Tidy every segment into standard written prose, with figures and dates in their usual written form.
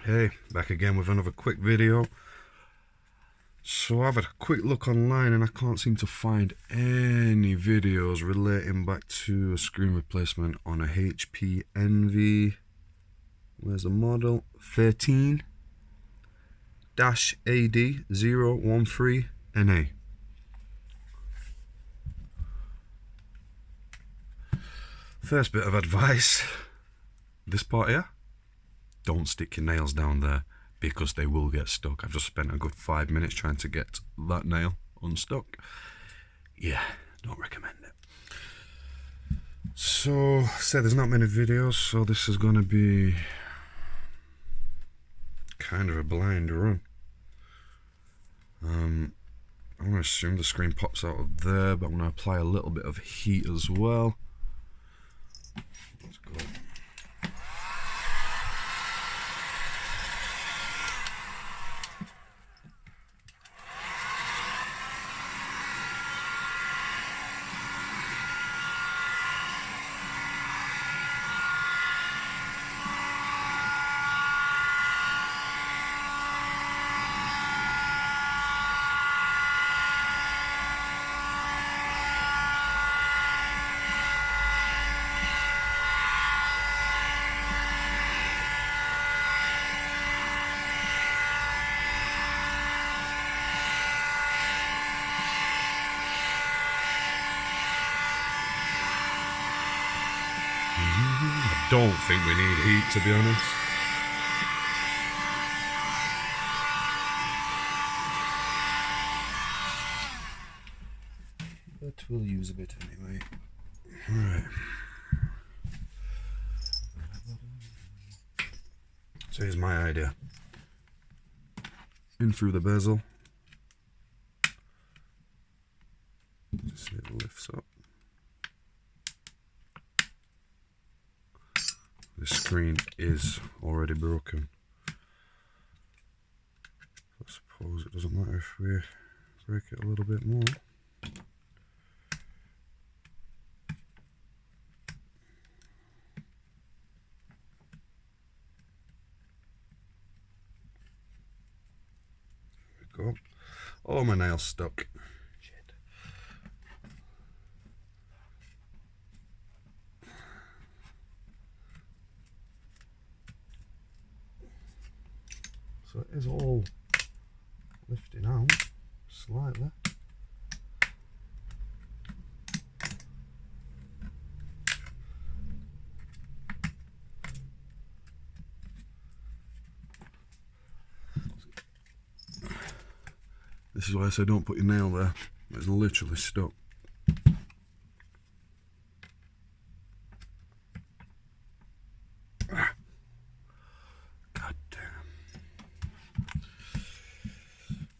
Hey, back again with another quick video. So I've had a quick look online and I can't seem to find any videos relating back to a screen replacement on a HP Envy. Where's the model? 13-AD013NA. First bit of advice, this part here, don't stick your nails down there because they will get stuck. I've just spent a good 5 minutes trying to get that nail unstuck. Yeah, don't recommend it. So, said there's not many videos, so this is going to be kind of a blind run. I'm going to assume the screen pops out of there, but I'm going to apply a little bit of heat as well. Let's go. I don't think we need heat, to be honest. But we'll use a bit anyway. Right. So here's my idea. In through the bezel. See, it lifts up. The screen is already broken. I suppose it doesn't matter if we break it a little bit more. There we go. Oh, my nail's stuck. Shit. So it is all lifting out slightly. This is why I say don't put your nail there. It's literally stuck. God damn.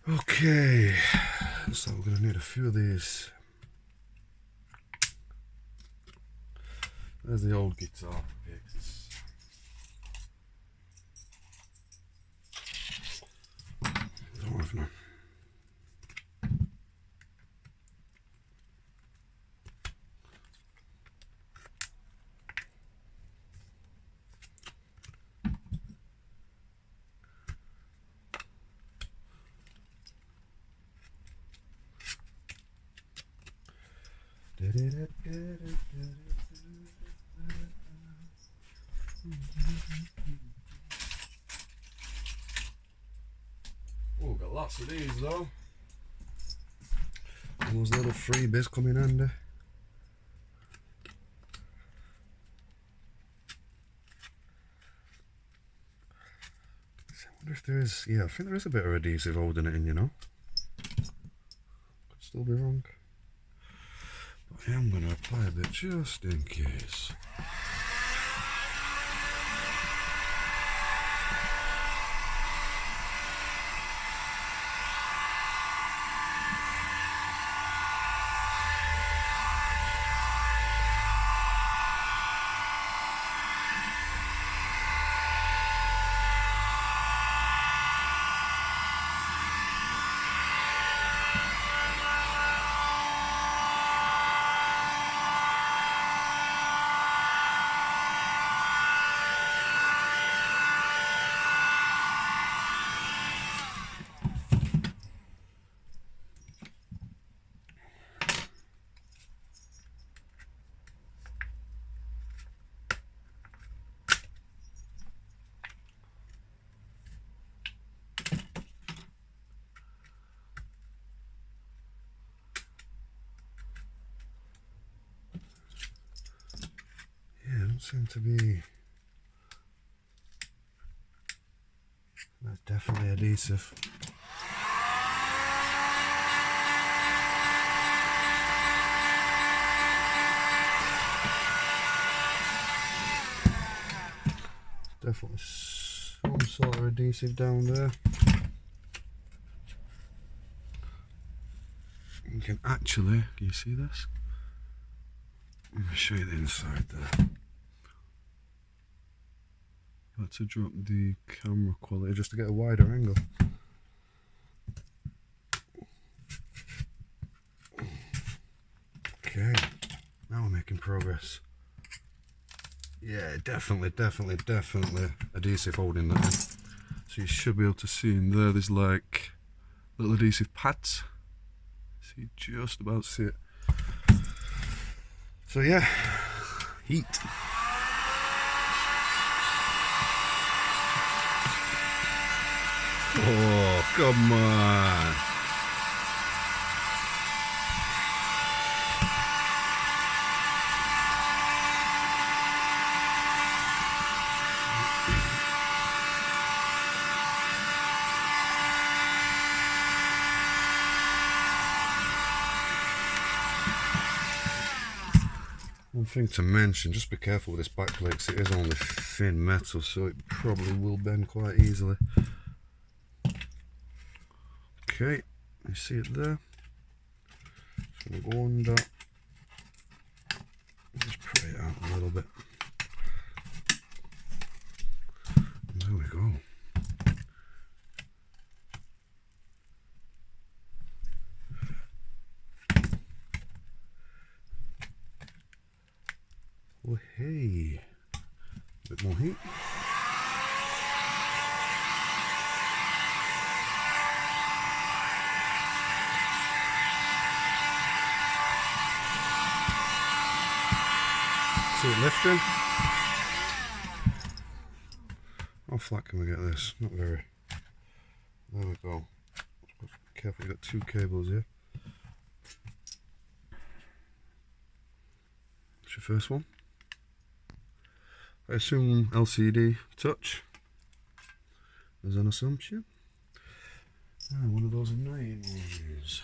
Okay, so we're going to need a few of these. There's the old guitar picks. Don't have none. Oh, got lots of these though. And those little freebies come in handy. I wonder if there is, yeah, I think there is a bit of adhesive holding it in, you know. Could still be wrong. But yeah, I'm going to apply a bit just in case. seem to be... That's definitely adhesive. Definitely some sort of adhesive down there. You can actually, can you see this? Let me show you the inside there. I had to drop the camera quality just to get a wider angle. Okay, now we're making progress. Yeah, definitely adhesive holding that in. So you should be able to see in there, there's like little adhesive pads. So you just about see it. So yeah, heat. Oh, come on. One thing to mention, just be careful with this backplate because it is only thin metal, so it probably will bend quite easily. Okay, you see it there? Just going to go under, just pray it out a little bit. And there we go. Oh hey, a bit more heat. See it lifting? How flat can we get this? Not very. There we go. Be careful, you've got two cables here. What's your first one? I assume LCD touch as an assumption. Ah, one of those annoying ones.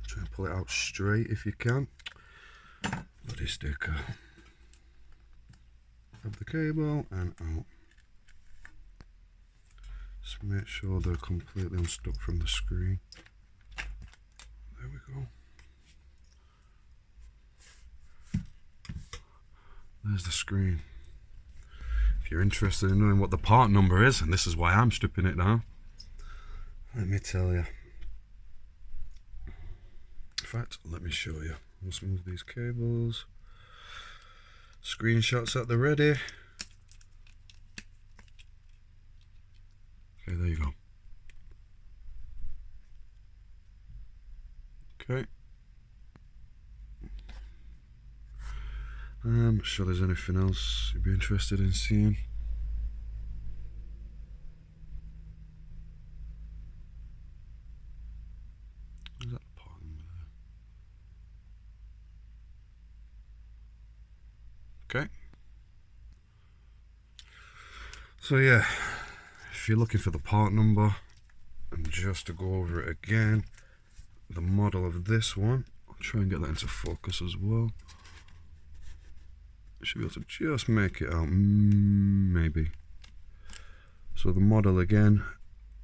Try and pull it out straight if you can. Bloody sticker. Grab the cable and out. Just make sure they're completely unstuck from the screen. There we go. There's the screen. If you're interested in knowing what the part number is, and this is why I'm stripping it down, let me tell you. In fact, let me show you. Let's move these cables. Screenshots at the ready. Okay, there you go. Okay. I'm not sure there's anything else you'd be interested in seeing. Is that the part number there? Okay. So yeah, if you're looking for the part number, and just to go over it again, the model of this one, I'll try and get that into focus as well. Should be able to just make it out, maybe. So the model again,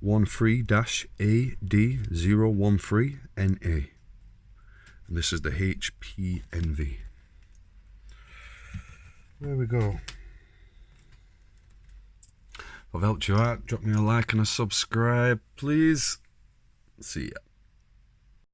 13-AD013NA, and this is the HPNV. There we go. If I've helped you out, drop me a like and a subscribe, please. See ya.